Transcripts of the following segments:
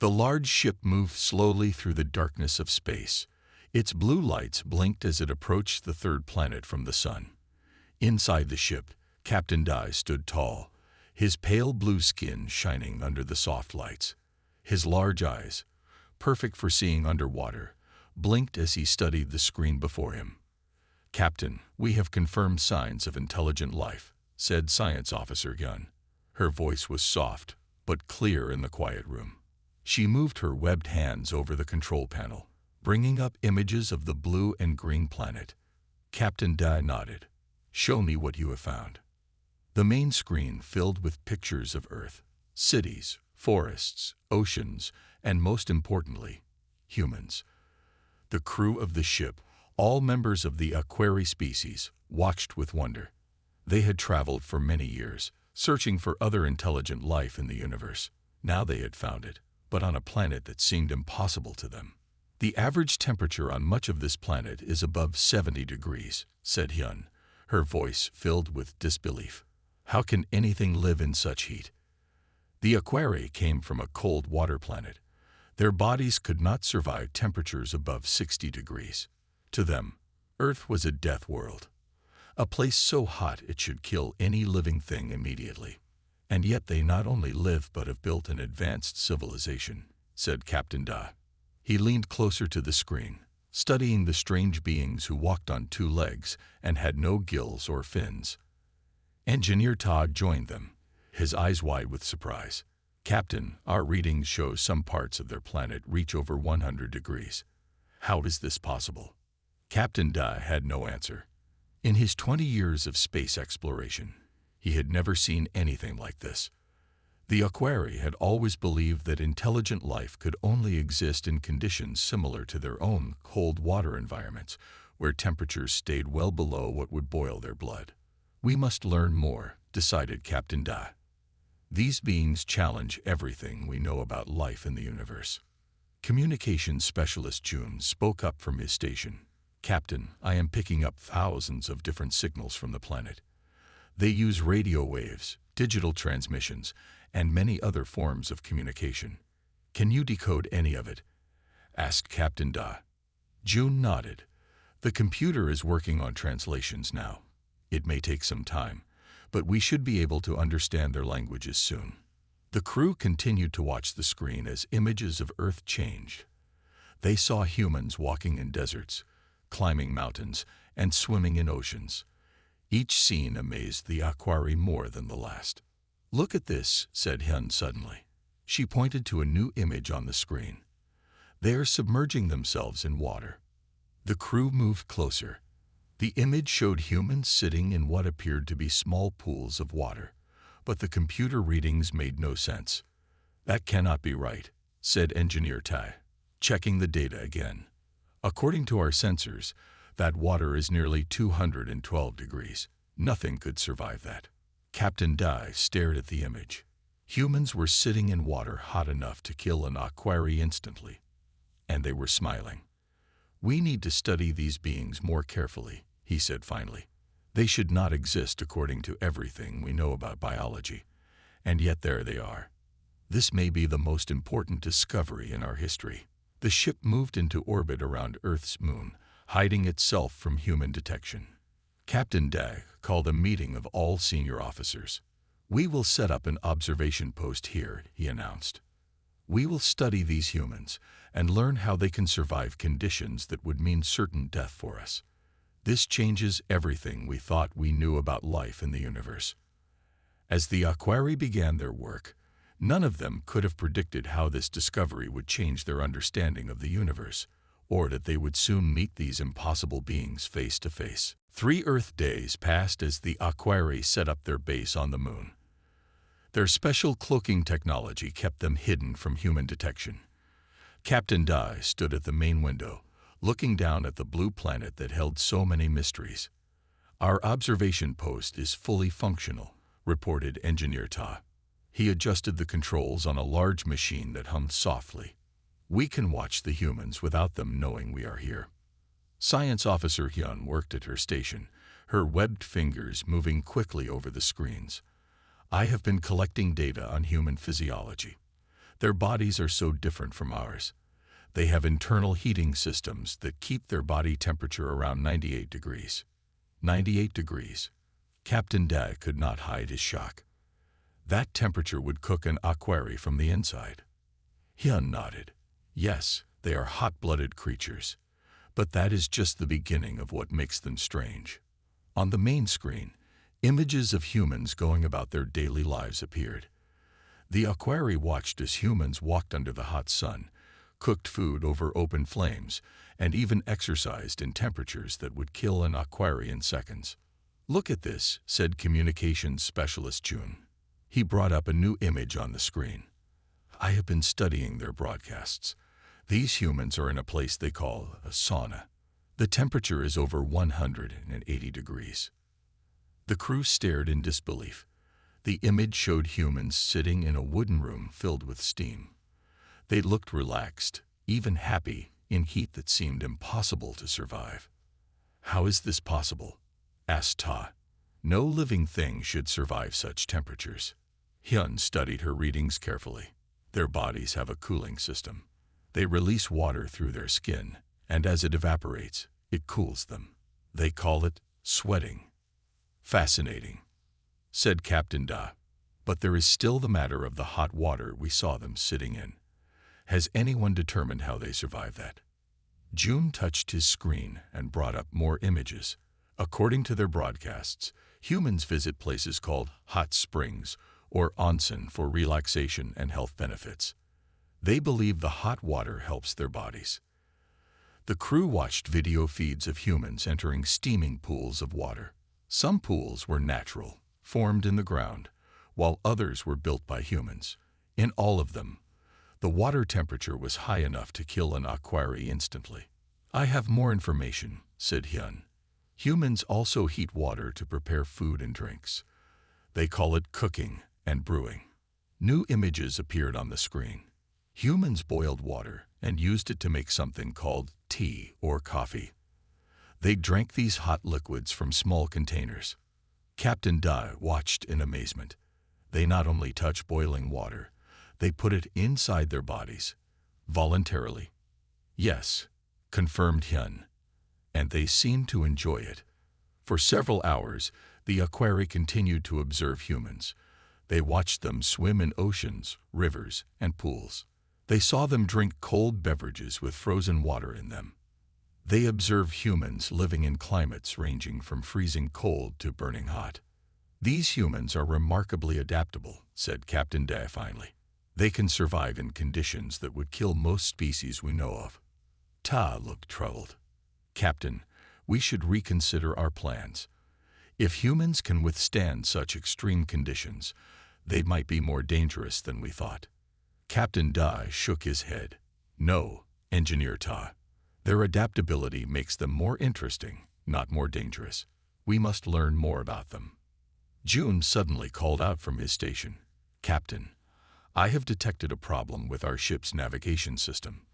The large ship moved slowly through the darkness of space. Its blue lights blinked as it approached the third planet from the sun. Inside the ship, Captain Dye stood tall, his pale blue skin shining under the soft lights. His large eyes, perfect for seeing underwater, blinked as he studied the screen before him. "Captain, we have confirmed signs of intelligent life," said Science Officer Yun. Her voice was soft, but clear in the quiet room. She moved her webbed hands over the control panel, bringing up images of the blue and green planet. Captain Dye nodded. "Show me what you have found." The main screen filled with pictures of Earth, cities, forests, oceans, and most importantly, humans. The crew of the ship, all members of the HFY species, watched with wonder. They had traveled for many years, searching for other intelligent life in the universe. Now they had found it, but on a planet that seemed impossible to them. "The average temperature on much of this planet is above 70 degrees, said Hyun, her voice filled with disbelief. "How can anything live in such heat?" The HFY came from a cold water planet. Their bodies could not survive temperatures above 60 degrees. To them, Earth was a death world, a place so hot it should kill any living thing immediately. "And yet they not only live but have built an advanced civilization," said Captain Da. He leaned closer to the screen, studying the strange beings who walked on two legs and had no gills or fins. Engineer Todd joined them, his eyes wide with surprise. "Captain, our readings show some parts of their planet reach over 100 degrees. How is this possible?" Captain Da had no answer. In his 20 years of space exploration, he had never seen anything like this. The HFY had always believed that intelligent life could only exist in conditions similar to their own cold water environments, where temperatures stayed well below what would boil their blood. "We must learn more," decided Captain Da. "These beings challenge everything we know about life in the universe." Communications specialist June spoke up from his station. "Captain, I am picking up thousands of different signals from the planet. They use radio waves, digital transmissions, and many other forms of communication. Can you decode any of it?" asked Captain Da. June nodded. "The computer is working on translations now. It may take some time, but we should be able to understand their languages soon." The crew continued to watch the screen as images of Earth changed. They saw humans walking in deserts, climbing mountains, and swimming in oceans. Each scene amazed the HFY more than the last. "Look at this," said Hyun suddenly. She pointed to a new image on the screen. "They are submerging themselves in water." The crew moved closer. The image showed humans sitting in what appeared to be small pools of water, but the computer readings made no sense. "That cannot be right," said Engineer Tai, checking the data again. "According to our sensors, that water is nearly 212 degrees. Nothing could survive that." Captain Dye stared at the image. Humans were sitting in water hot enough to kill an HFY instantly, and they were smiling. "We need to study these beings more carefully," he said finally. "They should not exist according to everything we know about biology, and yet there they are. This may be the most important discovery in our history." The ship moved into orbit around Earth's moon, hiding itself from human detection. Captain Dag called a meeting of all senior officers. "We will set up an observation post here," he announced. "We will study these humans and learn how they can survive conditions that would mean certain death for us. This changes everything we thought we knew about life in the universe." As the HFY began their work, none of them could have predicted how this discovery would change their understanding of the universe, or that they would soon meet these impossible beings face to face. 3 Earth days passed as the HFY set up their base on the moon. Their special cloaking technology kept them hidden from human detection. Captain Dye stood at the main window, looking down at the blue planet that held so many mysteries. "Our observation post is fully functional," reported Engineer Ta. He adjusted the controls on a large machine that hummed softly. "We can watch the humans without them knowing we are here." Science Officer Hyun worked at her station, her webbed fingers moving quickly over the screens. "I have been collecting data on human physiology. Their bodies are so different from ours. They have internal heating systems that keep their body temperature around 98 degrees. 98 degrees. Captain Da could not hide his shock. That temperature would cook an aquari from the inside. Hyun nodded. Yes, they are hot-blooded creatures. But that is just the beginning of what makes them strange. On the main screen, images of humans going about their daily lives appeared. The aquari watched as humans walked under the hot sun, cooked food over open flames, and even exercised in temperatures that would kill an aquari in seconds. "Look at this," said communications specialist Jun. He brought up a new image on the screen. "I have been studying their broadcasts. These humans are in a place they call a sauna. The temperature is over 180 degrees. The crew stared in disbelief. The image showed humans sitting in a wooden room filled with steam. They looked relaxed, even happy, in heat that seemed impossible to survive. "How is this possible?" asked Ta. "No living thing should survive such temperatures." Hyun studied her readings carefully. Their bodies have a cooling system. They release water through their skin, and as it evaporates, it cools them. They call it sweating. "Fascinating," said Captain Da. "But there is still the matter of the hot water we saw them sitting in. Has anyone determined how they survive that?" Jun touched his screen and brought up more images. According to their broadcasts, humans visit places called hot springs or onsen for relaxation and health benefits. They believe the hot water helps their bodies. The crew watched video feeds of humans entering steaming pools of water. Some pools were natural, formed in the ground, while others were built by humans. In all of them, the water temperature was high enough to kill an aquari instantly. "I have more information," said Hyun. "Humans also heat water to prepare food and drinks. They call it cooking and brewing." New images appeared on the screen. Humans boiled water and used it to make something called tea or coffee. They drank these hot liquids from small containers. Captain Da watched in amazement. They not only touch boiling water, they put it inside their bodies, voluntarily. "Yes," confirmed Hyun, "and they seemed to enjoy it." For several hours, the aquari continued to observe humans. They watched them swim in oceans, rivers, and pools. They saw them drink cold beverages with frozen water in them. They observed humans living in climates ranging from freezing cold to burning hot. "These humans are remarkably adaptable," said Captain Da finally. "They can survive in conditions that would kill most species we know of." Ta looked troubled. "Captain, we should reconsider our plans. If humans can withstand such extreme conditions, they might be more dangerous than we thought." Captain Da shook his head. "No, Engineer Ta. Their adaptability makes them more interesting, not more dangerous. We must learn more about them." Jun suddenly called out from his station. "Captain, I have detected a problem with our ship's navigation system.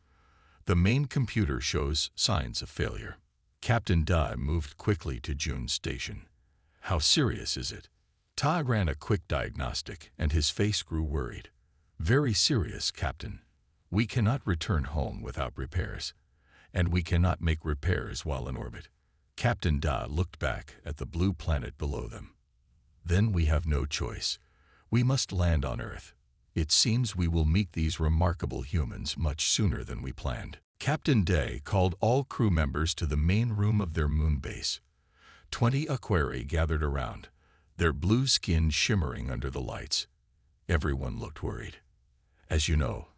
The main computer shows signs of failure." Captain Da moved quickly to Jun's station. "How serious is it?" Ta ran a quick diagnostic, and his face grew worried. "Very serious, Captain. We cannot return home without repairs, and we cannot make repairs while in orbit." Captain Da looked back at the blue planet below them. "Then we have no choice. We must land on Earth. It seems we will meet these remarkable humans much sooner than we planned." Captain Da called all crew members to the main room of their moon base. 20 aquari gathered around, their blue skin shimmering under the lights. Everyone looked worried. "As you know,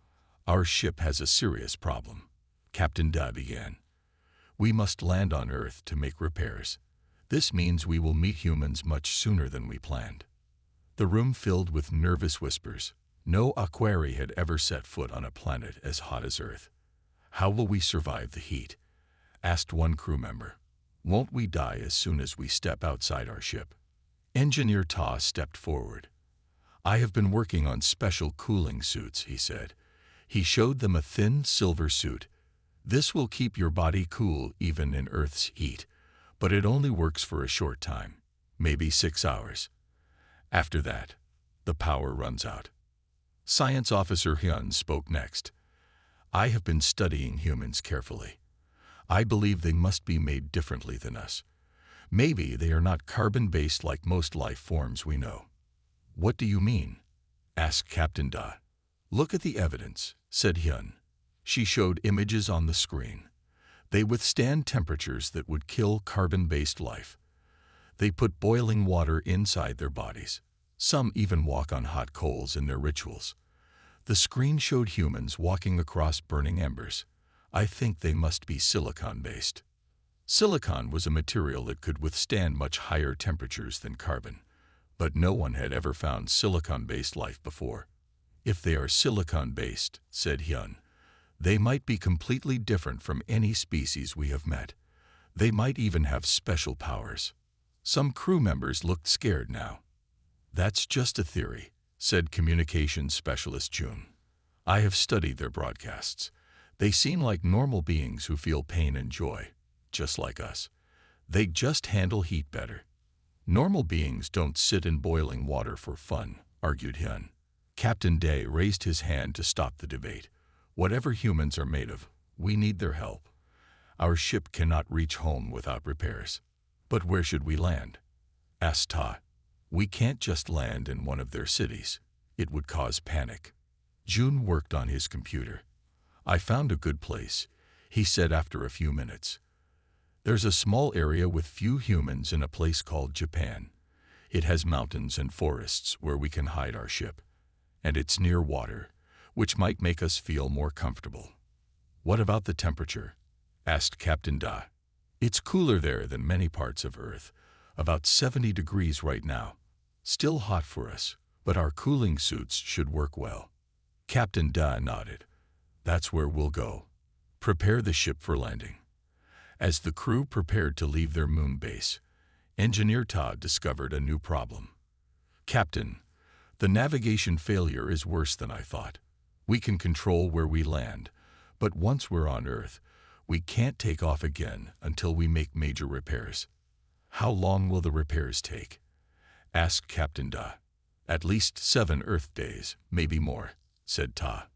our ship has a serious problem," Captain Da began. "We must land on Earth to make repairs. This means we will meet humans much sooner than we planned." The room filled with nervous whispers. No aquari had ever set foot on a planet as hot as Earth. "How will we survive the heat?" asked one crew member. "Won't we die as soon as we step outside our ship?" Engineer Ta stepped forward. "I have been working on special cooling suits," he said. He showed them a thin silver suit. "This will keep your body cool even in Earth's heat, but it only works for a short time, maybe 6 hours. After that, the power runs out." Science Officer Hyun spoke next. I have been studying humans carefully. I believe they must be made differently than us. Maybe they are not carbon-based like most life forms we know. What do you mean? Asked Captain Da. Look at the evidence, said Hyun. She showed images on the screen. They withstand temperatures that would kill carbon-based life. They put boiling water inside their bodies. Some even walk on hot coals in their rituals. The screen showed humans walking across burning embers. I think they must be silicon-based. Silicon was a material that could withstand much higher temperatures than carbon, but no one had ever found silicon-based life before. If they are silicon-based, said Hyun, they might be completely different from any species we have met. They might even have special powers. Some crew members looked scared now. That's just a theory, said communications specialist June. I have studied their broadcasts. They seem like normal beings who feel pain and joy, just like us. They just handle heat better. Normal beings don't sit in boiling water for fun, argued Hyun. Captain Day raised his hand to stop the debate. Whatever humans are made of, we need their help. Our ship cannot reach home without repairs. But where should we land? Asked Ta. We can't just land in one of their cities. It would cause panic. June worked on his computer. I found a good place, he said after a few minutes. There's a small area with few humans in a place called Japan. It has mountains and forests where we can hide our ship. And it's near water, which might make us feel more comfortable. What about the temperature? Asked Captain Da. It's cooler there than many parts of Earth, about 70 degrees right now. Still hot for us, but our cooling suits should work well. Captain Da nodded. That's where we'll go. Prepare the ship for landing. As the crew prepared to leave their moon base, Engineer Ta discovered a new problem. Captain, the navigation failure is worse than I thought. We can control where we land, but once we're on Earth, we can't take off again until we make major repairs. How long will the repairs take? Asked Captain Da. At least 7 Earth days, maybe more, said Ta.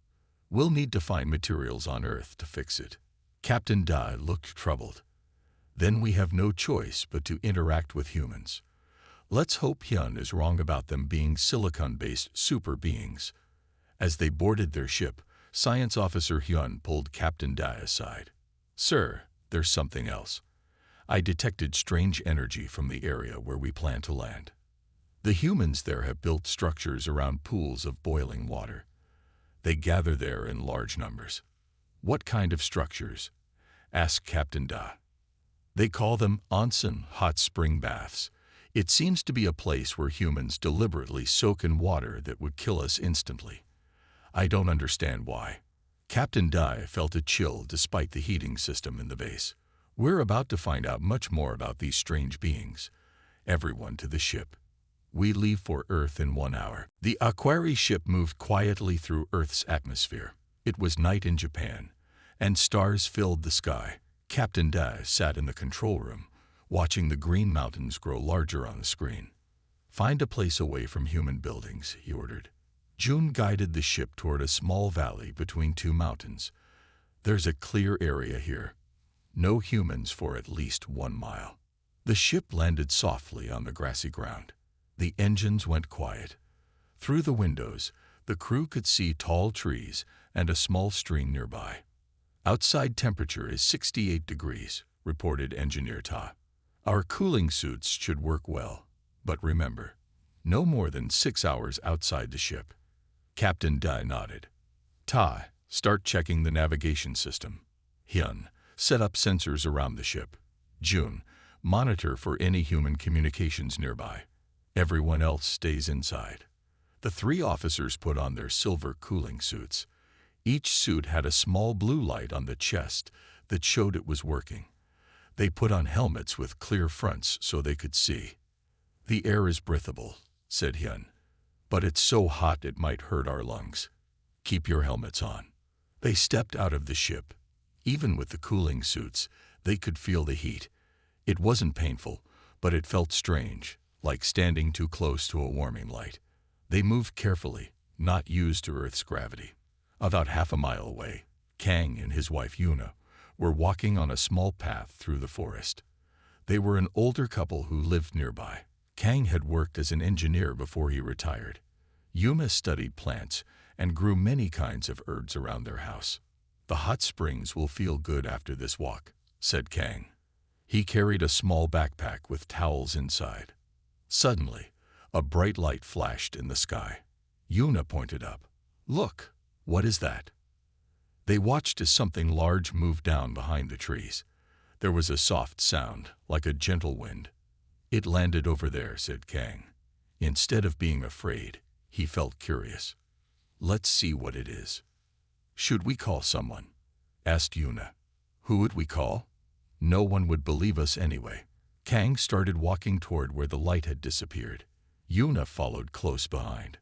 We'll need to find materials on Earth to fix it. Captain Da looked troubled. Then we have no choice but to interact with humans. Let's hope Hyun is wrong about them being silicon-based super beings. As they boarded their ship, Science Officer Hyun pulled Captain Da aside. Sir, there's something else. I detected strange energy from the area where we plan to land. The humans there have built structures around pools of boiling water. They gather there in large numbers. What kind of structures? Asked Captain Da. They call them onsen, hot spring baths. It seems to be a place where humans deliberately soak in water that would kill us instantly. I don't understand why. Captain Da felt a chill despite the heating system in the base. We're about to find out much more about these strange beings. Everyone to the ship. We leave for Earth in 1 hour. The HFY ship moved quietly through Earth's atmosphere. It was night in Japan, and stars filled the sky. Captain Da sat in the control room, watching the green mountains grow larger on the screen. Find a place away from human buildings, he ordered. June guided the ship toward a small valley between 2 mountains. There's a clear area here. No humans for at least 1 mile. The ship landed softly on the grassy ground. The engines went quiet. Through the windows, the crew could see tall trees and a small stream nearby. Outside temperature is 68 degrees, reported Engineer Ta. Our cooling suits should work well, but remember, no more than 6 hours outside the ship. Captain Da nodded. Ta, start checking the navigation system. Hyun, set up sensors around the ship. June, monitor for any human communications nearby. Everyone else stays inside. The 3 officers put on their silver cooling suits. Each suit had a small blue light on the chest that showed it was working. They put on helmets with clear fronts so they could see. The air is breathable, said Hyun, but it's so hot it might hurt our lungs. Keep your helmets on. They stepped out of the ship. Even with the cooling suits, they could feel the heat. It wasn't painful, but it felt strange, like standing too close to a warming light. They moved carefully, not used to Earth's gravity. About half a mile away, Kang and his wife Yuna were walking on a small path through the forest. They were an older couple who lived nearby. Kang had worked as an engineer before he retired. Yuna studied plants and grew many kinds of herbs around their house. "The hot springs will feel good after this walk," said Kang. He carried a small backpack with towels inside. Suddenly, a bright light flashed in the sky. Yuna pointed up. "Look, what is that?" They watched as something large moved down behind the trees. There was a soft sound, like a gentle wind. "It landed over there," said Kang. Instead of being afraid, he felt curious. "Let's see what it is." "Should we call someone?" asked Yuna. "Who would we call? No one would believe us anyway." Kang started walking toward where the light had disappeared. Yuna followed close behind.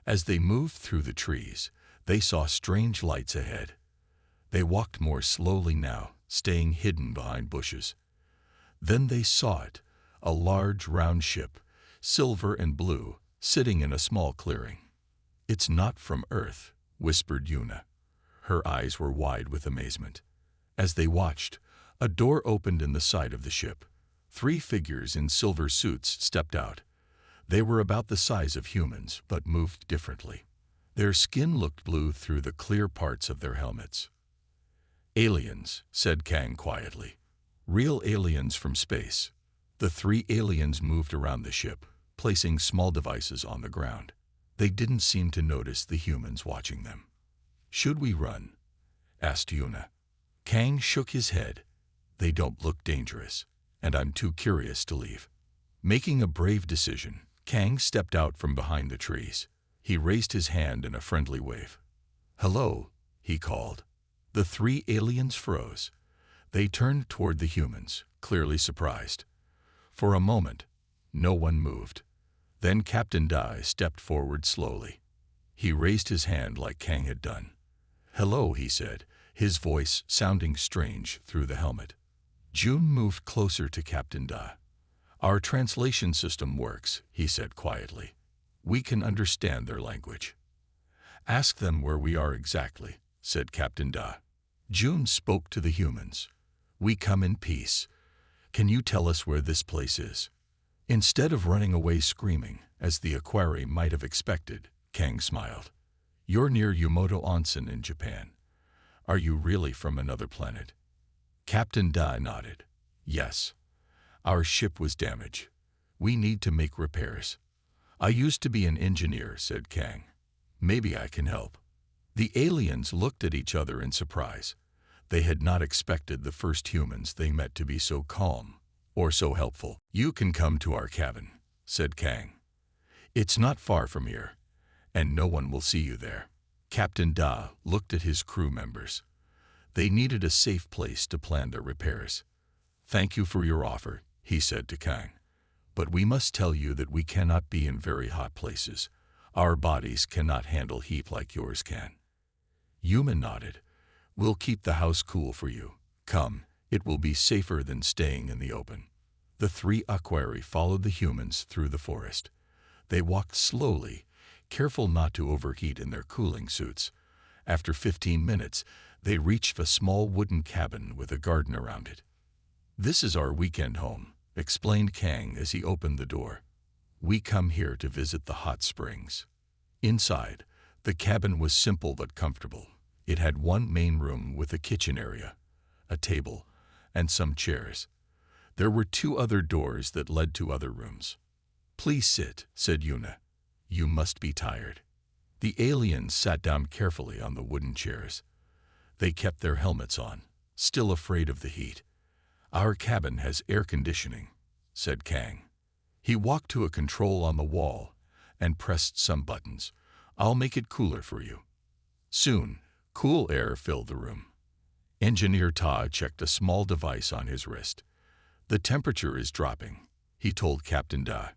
As they moved through the trees, they saw strange lights ahead. They walked more slowly now, staying hidden behind bushes. Then they saw it, a large round ship, silver and blue, sitting in a small clearing. "It's not from Earth," whispered Yuna. Her eyes were wide with amazement. As they watched, a door opened in the side of the ship. 3 figures in silver suits stepped out. They were about the size of humans, but moved differently. Their skin looked blue through the clear parts of their helmets. "Aliens," said Kang quietly. "Real aliens from space." The 3 aliens moved around the ship, placing small devices on the ground. They didn't seem to notice the humans watching them. "Should we run?" asked Yuna. Kang shook his head. "They don't look dangerous, and I'm too curious to leave." Making a brave decision, Kang stepped out from behind the trees. He raised his hand in a friendly wave. "Hello," he called. The 3 aliens froze. They turned toward the humans, clearly surprised. For a moment, no one moved. Then Captain Dai stepped forward slowly. He raised his hand like Kang had done. "Hello," he said, his voice sounding strange through the helmet. June moved closer to Captain Dai. "Our translation system works," he said quietly. "We can understand their language." "Ask them where we are exactly," said Captain Dai. June spoke to the humans. "We come in peace. Can you tell us where this place is?" Instead of running away screaming, as the Aquari might have expected, Kang smiled. "You're near Yumoto Onsen in Japan. Are you really from another planet?" Captain Dai nodded. "Yes. Our ship was damaged. We need to make repairs." "I used to be an engineer," said Kang. "Maybe I can help." The aliens looked at each other in surprise. They had not expected the first humans they met to be so calm or so helpful. "You can come to our cabin," said Kang. "It's not far from here, and no one will see you there." Captain Da looked at his crew members. They needed a safe place to plan their repairs. "Thank you for your offer," he said to Kang. "But we must tell you that we cannot be in very hot places. Our bodies cannot handle heat like yours can." Yuma nodded. "We'll keep the house cool for you. Come, it will be safer than staying in the open." The 3 Aquari followed the humans through the forest. They walked slowly, careful not to overheat in their cooling suits. After 15 minutes, they reached a small wooden cabin with a garden around it. "This is our weekend home," explained Kang as he opened the door. "We come here to visit the hot springs." Inside, the cabin was simple but comfortable. It had one main room with a kitchen area, a table, and some chairs. There were 2 other doors that led to other rooms. "Please sit," said Yuna. "You must be tired." The aliens sat down carefully on the wooden chairs. They kept their helmets on, still afraid of the heat. "Our cabin has air conditioning," said Kang. He walked to a control on the wall and pressed some buttons. "I'll make it cooler for you." Soon, cool air filled the room. Engineer Ta checked a small device on his wrist. "The temperature is dropping," he told Captain Da.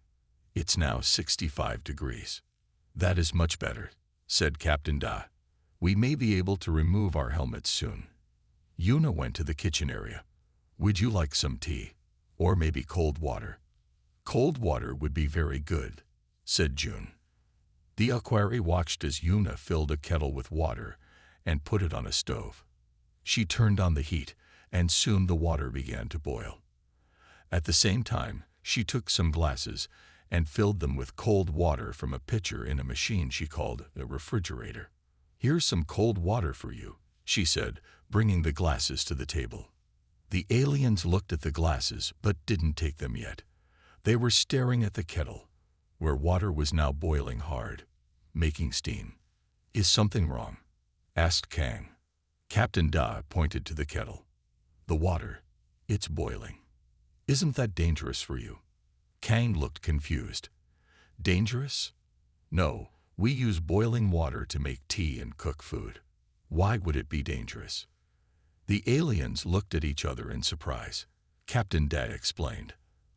"It's now 65 degrees. "That is much better," said Captain Da. "We may be able to remove our helmets soon." Yuna went to the kitchen area. "Would you like some tea? Or maybe cold water?" "Cold water would be very good," said June. The equerry watched as Yuna filled a kettle with water and put it on a stove. She turned on the heat, and soon the water began to boil. At the same time, she took some glasses and filled them with cold water from a pitcher in a machine she called a refrigerator. "Here's some cold water for you," she said, bringing the glasses to the table. The aliens looked at the glasses but didn't take them yet. They were staring at the kettle, where water was now boiling hard, making steam. "Is something wrong?" asked Kang. Captain Da pointed to the kettle. "The water, it's boiling. Isn't that dangerous for you?" Kang looked confused. "Dangerous? No, we use boiling water to make tea and cook food. Why would it be dangerous?" The aliens looked at each other in surprise. Captain Da explained,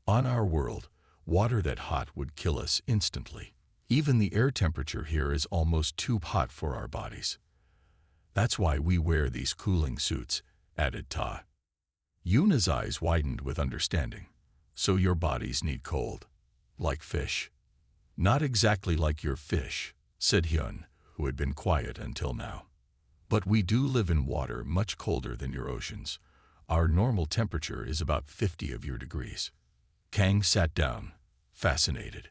"On our world, water that hot would kill us instantly. Even the air temperature here is almost too hot for our bodies. That's why we wear these cooling suits," added Ta. Yuna's eyes widened with understanding. "So your bodies need cold, like fish." "Not exactly like your fish," said Hyun, who had been quiet until now. "But we do live in water much colder than your oceans. Our normal temperature is about 50 of your degrees." Kang sat down, fascinated.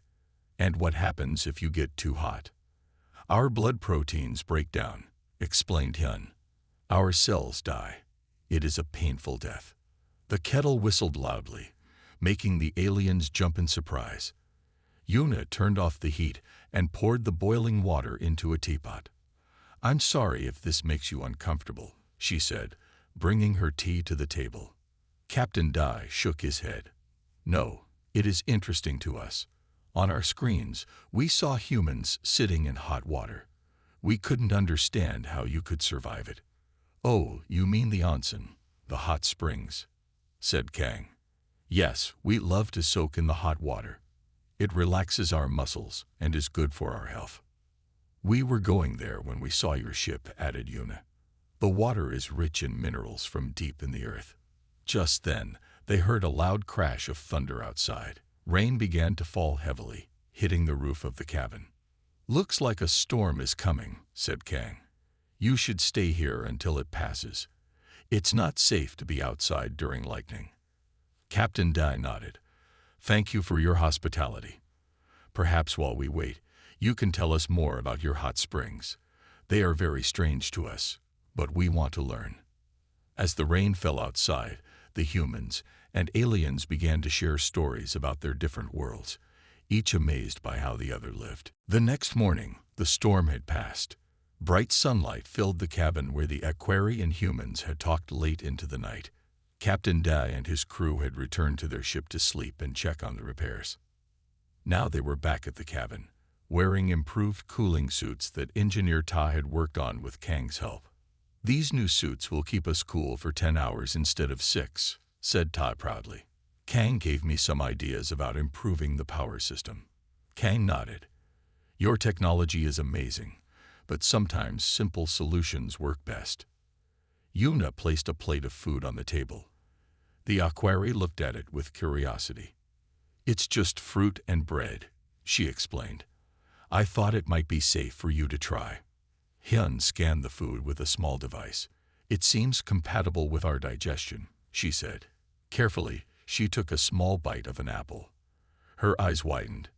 "And what happens if you get too hot?" "Our blood proteins break down," explained Hyun. "Our cells die. It is a painful death." The kettle whistled loudly, making the aliens jump in surprise. Yuna turned off the heat and poured the boiling water into a teapot. "I'm sorry if this makes you uncomfortable," she said, bringing her tea to the table. Captain Da shook his head. "No, it is interesting to us. On our screens, we saw humans sitting in hot water. We couldn't understand how you could survive it." "Oh, you mean the onsen, the hot springs," said Kang. "Yes, we love to soak in the hot water. It relaxes our muscles and is good for our health." "We were going there when we saw your ship," added Yuna. "The water is rich in minerals from deep in the earth." Just then, they heard a loud crash of thunder outside. Rain began to fall heavily, hitting the roof of the cabin. "Looks like a storm is coming," said Kang. "You should stay here until it passes. It's not safe to be outside during lightning." Captain Da nodded. "Thank you for your hospitality. Perhaps while we wait, you can tell us more about your hot springs. They are very strange to us, but we want to learn." As the rain fell outside, the humans and aliens began to share stories about their different worlds, each amazed by how the other lived. The next morning, the storm had passed. Bright sunlight filled the cabin where the equerry and humans had talked late into the night. Captain Da and his crew had returned to their ship to sleep and check on the repairs. Now they were back at the cabin, wearing improved cooling suits that Engineer Ta had worked on with Kang's help. "These new suits will keep us cool for 10 hours instead of 6, said Ta proudly. "Kang gave me some ideas about improving the power system." Kang nodded. "Your technology is amazing, but sometimes simple solutions work best." Yuna placed a plate of food on the table. The equerry looked at it with curiosity. "It's just fruit and bread," she explained. "I thought it might be safe for you to try." Hyun scanned the food with a small device. "It seems compatible with our digestion," she said. Carefully, she took a small bite of an apple. Her eyes widened.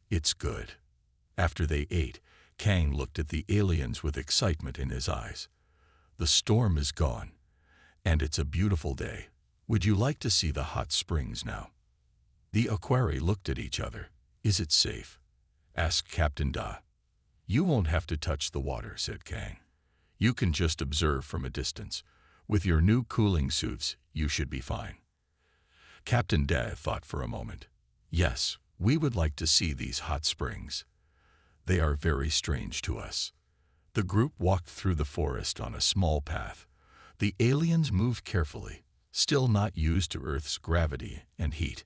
"It's good." After they ate, Kang looked at the aliens with excitement in his eyes. "The storm is gone, and it's a beautiful day. Would you like to see the hot springs now?" The equerry looked at each other. "Is it safe?" asked Captain Da. "You won't have to touch the water," said Kang. "You can just observe from a distance. With your new cooling suits, you should be fine." Captain Da thought for a moment. "Yes, we would like to see these hot springs. They are very strange to us." The group walked through the forest on a small path. The aliens moved carefully, still not used to Earth's gravity and heat.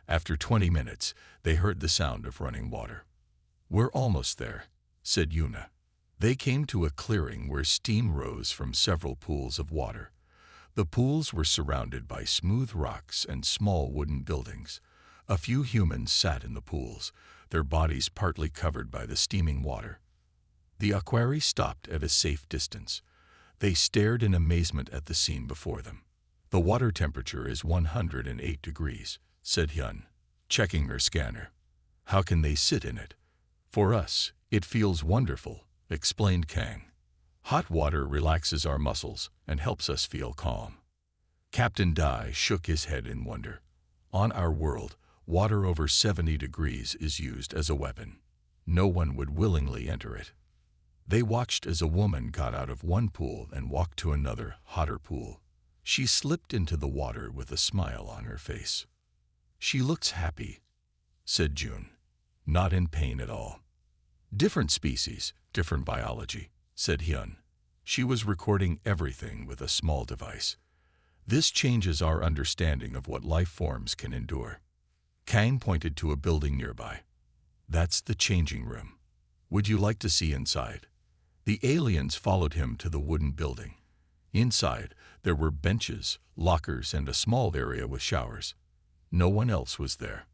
After 20 minutes, they heard the sound of running water. "We're almost there," said Yuna. They came to a clearing where steam rose from several pools of water. The pools were surrounded by smooth rocks and small wooden buildings. A few humans sat in the pools, their bodies partly covered by the steaming water. The Aquari stopped at a safe distance. They stared in amazement at the scene before them. "The water temperature is 108 degrees, said Hyun, checking her scanner. "How can they sit in it?" "For us, it feels wonderful," explained Kang. "Hot water relaxes our muscles and helps us feel calm." Captain Dai shook his head in wonder. "On our world, water over 70 degrees is used as a weapon. No one would willingly enter it." They watched as a woman got out of one pool and walked to another, hotter pool. She slipped into the water with a smile on her face. "She looks happy," said June. "Not in pain at all." "Different species, different biology," said Hyun. She was recording everything with a small device. "This changes our understanding of what life forms can endure." Kang pointed to a building nearby. "That's the changing room. Would you like to see inside?" The aliens followed him to the wooden building. Inside, there were benches, lockers, and a small area with showers. No one else was there.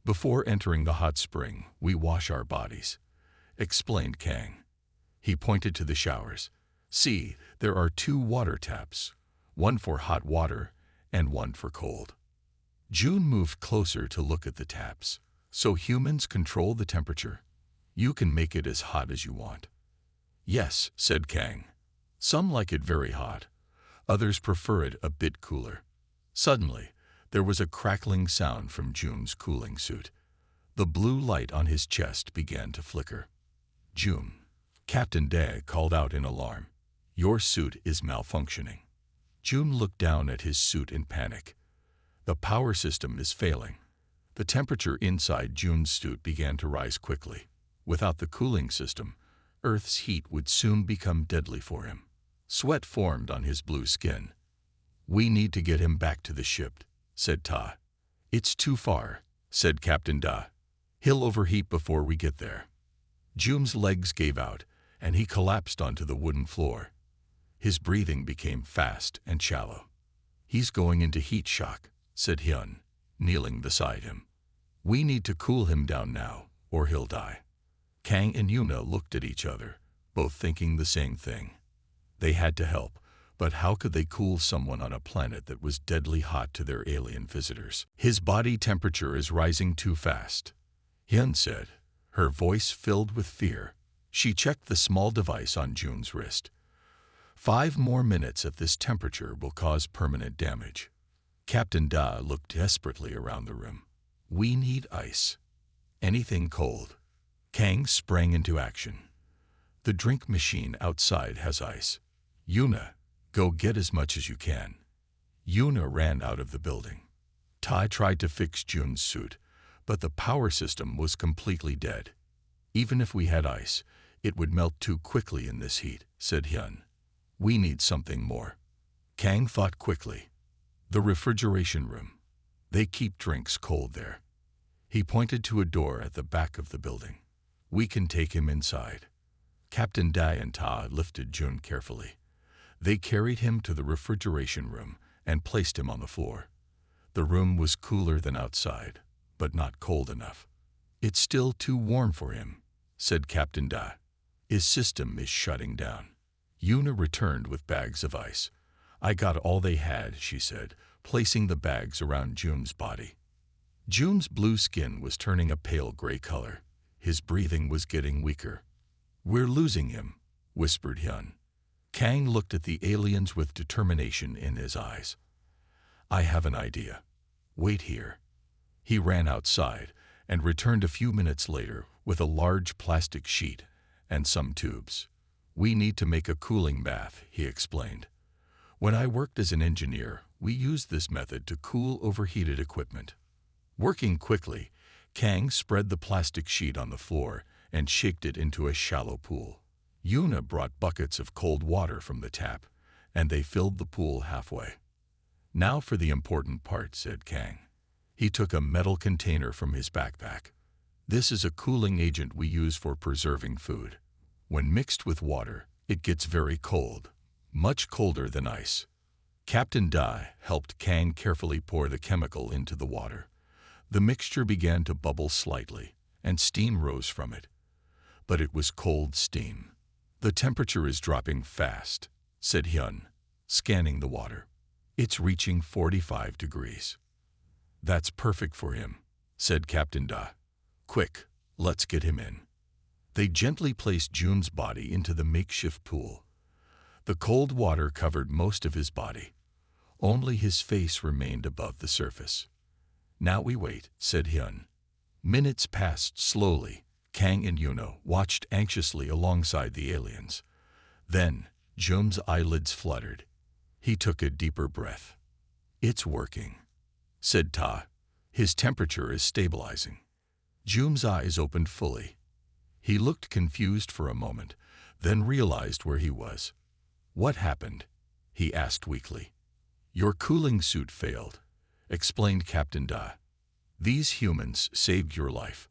"Before entering the hot spring, we wash our bodies," explained Kang. He pointed to the showers. "See, there are 2 water taps, one for hot water and one for cold." June moved closer to look at the taps. "So humans control the temperature? You can make it as hot as you want." "Yes," said Kang. "Some like it very hot. Others prefer it a bit cooler." Suddenly, there was a crackling sound from June's cooling suit. The blue light on his chest began to flicker. "June," Captain Dae called out in alarm. "Your suit is malfunctioning." June looked down at his suit in panic. "The power system is failing." The temperature inside June's suit began to rise quickly. Without the cooling system, Earth's heat would soon become deadly for him. Sweat formed on his blue skin. "We need to get him back to the ship," said Ta. "It's too far," said Captain Da. "He'll overheat before we get there." June's legs gave out, and he collapsed onto the wooden floor. His breathing became fast and shallow. "He's going into heat shock," said Hyun, kneeling beside him. "We need to cool him down now, or he'll die." Kang and Yuna looked at each other, both thinking the same thing. They had to help, but how could they cool someone on a planet that was deadly hot to their alien visitors? "His body temperature is rising too fast," Hyun said, her voice filled with fear. She checked the small device on June's wrist. 5 more minutes at this temperature will cause permanent damage." Captain Da looked desperately around the room. "We need ice. Anything cold." Kang sprang into action. "The drink machine outside has ice. Yuna, go get as much as you can." Yuna ran out of the building. Tai tried to fix June's suit, but the power system was completely dead. "Even if we had ice, it would melt too quickly in this heat," said Hyun. "We need something more." Kang thought quickly. "The refrigeration room. They keep drinks cold there." He pointed to a door at the back of the building. "We can take him inside." Captain Dai and Ta lifted June carefully. They carried him to the refrigeration room and placed him on the floor. The room was cooler than outside, but not cold enough. "It's still too warm for him," said Captain Da. "His system is shutting down." Yuna returned with bags of ice. "I got all they had," she said, placing the bags around June's body. June's blue skin was turning a pale gray color. His breathing was getting weaker. "We're losing him," whispered Hyun. Kang looked at the aliens with determination in his eyes. "I have an idea. Wait here." He ran outside and returned a few minutes later with a large plastic sheet and some tubes. "We need to make a cooling bath," he explained. "When I worked as an engineer, we used this method to cool overheated equipment." Working quickly, Kang spread the plastic sheet on the floor and shaped it into a shallow pool. Yuna brought buckets of cold water from the tap, and they filled the pool halfway. "Now for the important part," said Kang. He took a metal container from his backpack. "This is a cooling agent we use for preserving food. When mixed with water, it gets very cold, much colder than ice." Captain Dai helped Kang carefully pour the chemical into the water. The mixture began to bubble slightly, and steam rose from it. But it was cold steam. "The temperature is dropping fast," said Hyun, scanning the water. "It's reaching 45 degrees. "That's perfect for him," said Captain Da. "Quick, let's get him in." They gently placed Jun's body into the makeshift pool. The cold water covered most of his body. Only his face remained above the surface. "Now we wait," said Hyun. Minutes passed slowly. Kang and Yuna watched anxiously alongside the aliens. Then, Jun's eyelids fluttered. He took a deeper breath. "It's working," said Ta. "His temperature is stabilizing." Jun's eyes opened fully. He looked confused for a moment, then realized where he was. "What happened?" he asked weakly. "Your cooling suit failed," explained Captain Da. "These humans saved your life."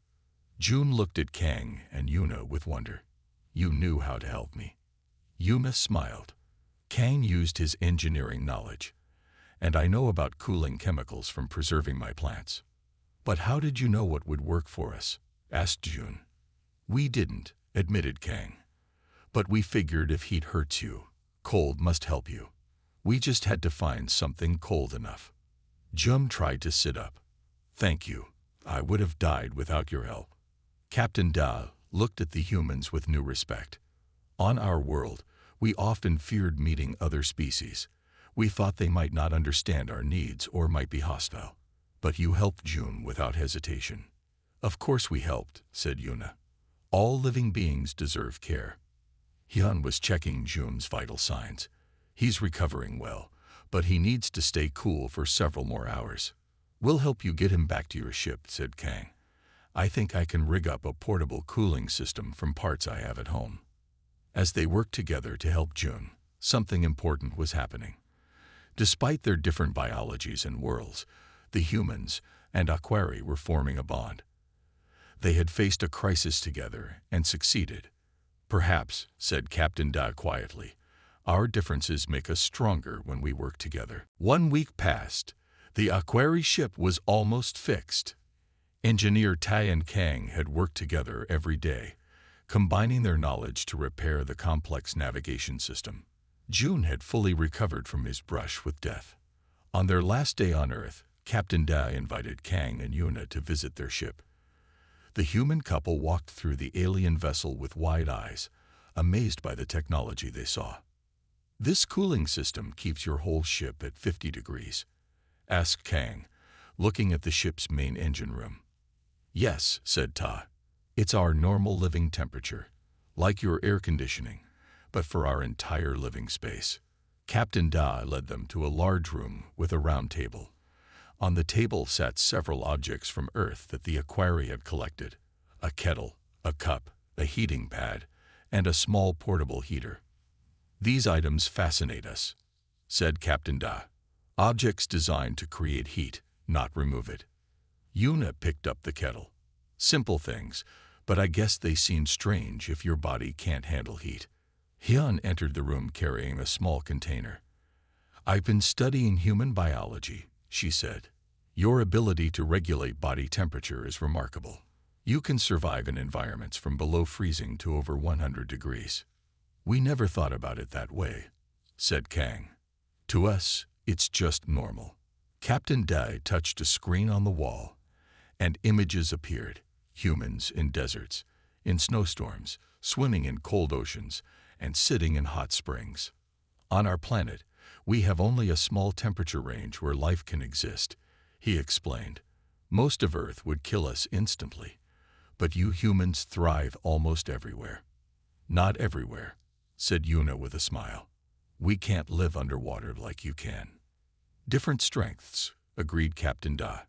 Jun looked at Kang and Yuna with wonder. "You knew how to help me." Yuna smiled. "Kang used his engineering knowledge, and I know about cooling chemicals from preserving my plants." "But how did you know what would work for us?" asked Jun. "We didn't," admitted Kang. "But we figured if heat hurts you, cold must help you. We just had to find something cold enough." Jun tried to sit up. "Thank you. I would have died without your help." Captain Da looked at the humans with new respect. "On our world, we often feared meeting other species. We thought they might not understand our needs or might be hostile. But you helped Jun without hesitation." "Of course we helped," said Yuna. "All living beings deserve care." Hyun was checking Jun's vital signs. "He's recovering well, but he needs to stay cool for several more hours." "We'll help you get him back to your ship," said Kang. "I think I can rig up a portable cooling system from parts I have at home." As they worked together to help Jun, something important was happening. Despite their different biologies and worlds, the humans and HFY were forming a bond. They had faced a crisis together and succeeded. "Perhaps," said Captain Da quietly, "our differences make us stronger when we work together." 1 week passed. The HFY ship was almost fixed. Engineer Tai and Kang had worked together every day, combining their knowledge to repair the complex navigation system. Jun had fully recovered from his brush with death. On their last day on Earth, Captain Da invited Kang and Yuna to visit their ship. The human couple walked through the alien vessel with wide eyes, amazed by the technology they saw. "This cooling system keeps your whole ship at 50 degrees, asked Kang, looking at the ship's main engine room. "Yes," said Ta. "It's our normal living temperature, like your air conditioning, but for our entire living space." Captain Da led them to a large room with a round table. On the table sat several objects from Earth that the HFY had collected: a kettle, a cup, a heating pad, and a small portable heater. "These items fascinate us," said Captain Da. "Objects designed to create heat, not remove it." Yuna picked up the kettle. "Simple things, but I guess they seem strange if your body can't handle heat." Hyun entered the room carrying a small container. "I've been studying human biology," she said. "Your ability to regulate body temperature is remarkable. You can survive in environments from below freezing to over 100 degrees. "We never thought about it that way," said Kang. "To us, it's just normal." Captain Dai touched a screen on the wall, and images appeared: humans in deserts, in snowstorms, swimming in cold oceans, and sitting in hot springs. "On our planet, we have only a small temperature range where life can exist," he explained. "Most of Earth would kill us instantly, but you humans thrive almost everywhere." "Not everywhere," said Yuna with a smile. "We can't live underwater like you can." "Different strengths," agreed Captain Da.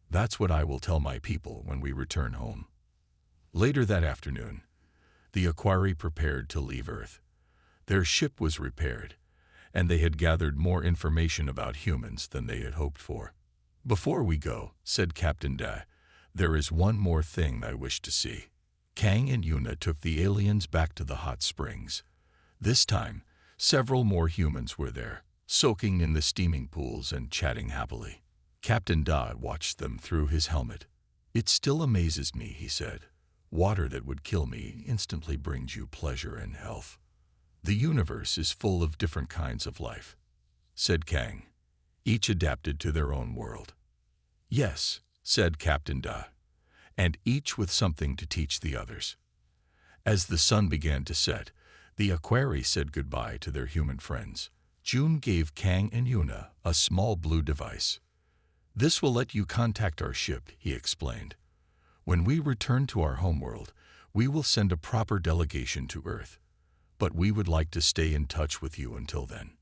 "That's what I will tell my people when we return home." Later that afternoon, the HFY prepared to leave Earth. Their ship was repaired, and they had gathered more information about humans than they had hoped for. "Before we go," said Captain Da, "there is one more thing I wish to see." Kang and Yuna took the aliens back to the hot springs. This time, several more humans were there, soaking in the steaming pools and chatting happily. Captain Da watched them through his helmet. "It still amazes me," he said. "Water that would kill me instantly brings you pleasure and health." "The universe is full of different kinds of life," said Kang, "each adapted to their own world." "Yes," said Captain Da, "and each with something to teach the others." As the sun began to set, the Aquari said goodbye to their human friends. June gave Kang and Yuna a small blue device. "This will let you contact our ship," he explained. "When we return to our homeworld, we will send a proper delegation to Earth. But we would like to stay in touch with you until then."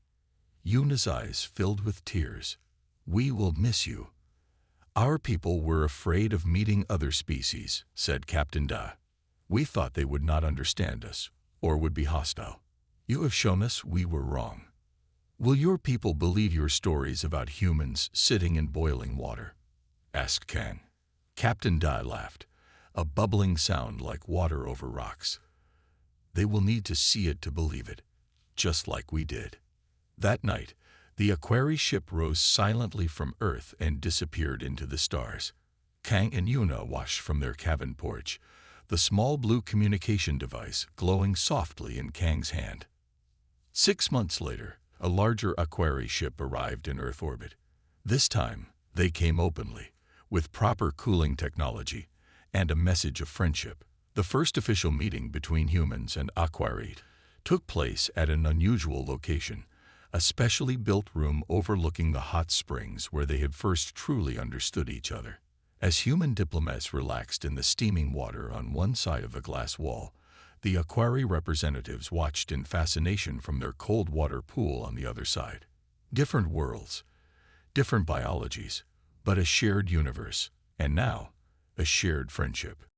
Yuna's eyes filled with tears. "We will miss you." "Our people were afraid of meeting other species," said Captain Da. "We thought they would not understand us, or would be hostile. You have shown us we were wrong. Will your people believe your stories about humans sitting in boiling water?" asked Kang. Captain Da laughed, a bubbling sound like water over rocks. "They will need to see it to believe it, just like we did." That night, the Aquari ship rose silently from Earth and disappeared into the stars. Kang and Yuna watched from their cabin porch, the small blue communication device glowing softly in Kang's hand. 6 months later, a larger Aquari ship arrived in Earth orbit. This time, they came openly, with proper cooling technology and a message of friendship. The first official meeting between humans and Aquari took place at an unusual location, a specially built room overlooking the hot springs where they had first truly understood each other. As human diplomats relaxed in the steaming water on one side of the glass wall, the Aquari representatives watched in fascination from their cold water pool on the other side. Different worlds, different biologies, but a shared universe, and now, a shared friendship.